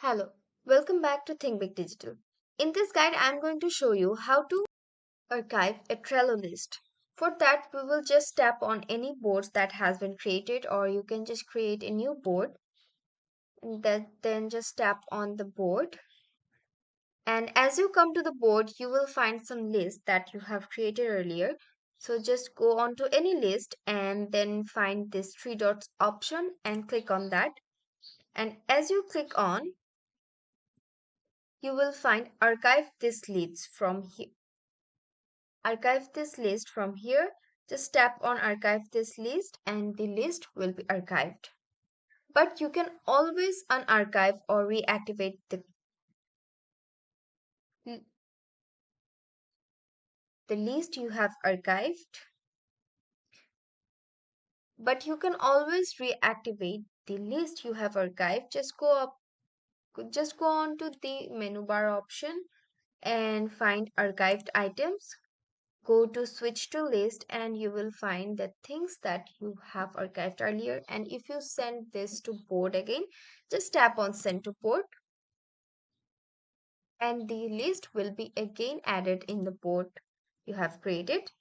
Hello, welcome back to Think Big Digital. In this guide, I'm going to show you how to archive a Trello list. For that, we will just tap on any boards that has been created, or you can just create a new board and then just tap on the board. And as you come to the board, you will find some list that you have created earlier. So just go on to any list and then find this three dots option and click on that. And as you click on, you will find archive this list from here. Archive this list from here. Just tap on archive this list and the list will be archived. But you can always unarchive or reactivate the list you have archived. But you can always reactivate the list you have archived. Just go on to the menu bar option and find archived items. Go to switch to list and you will find the things that you have archived earlier. And if you send this to board again, just tap on send to board and the list will be again added in the board you have created.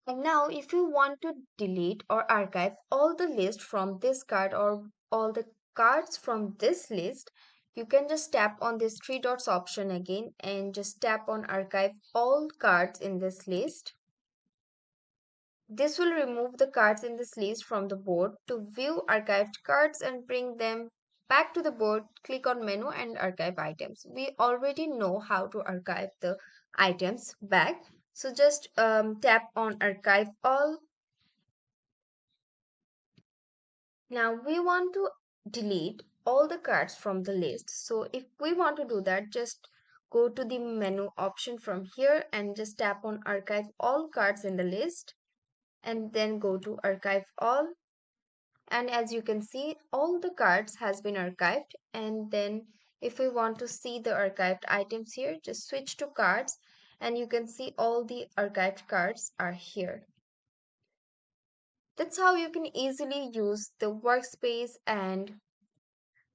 And now if you want to delete or archive all the list from this card or all the cards from this list, you can just tap on this three dots option again and just tap on archive all cards in this list. This will remove the cards in this list from the board. To view archived cards and bring them back to the board, click on menu and archive items. We already know how to archive the items back. So just tap on archive all. Now we want to delete all the cards from the list. So if we want to do that, just go to the menu option from here and just tap on archive all cards in the list and then go to archive all. And as you can see, all the cards has been archived. And then if we want to see the archived items here, just switch to cards and you can see all the archived cards are here. That's how you can easily use the workspace and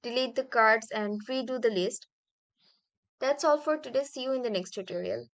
delete the cards and redo the list. That's all for today. See you in the next tutorial.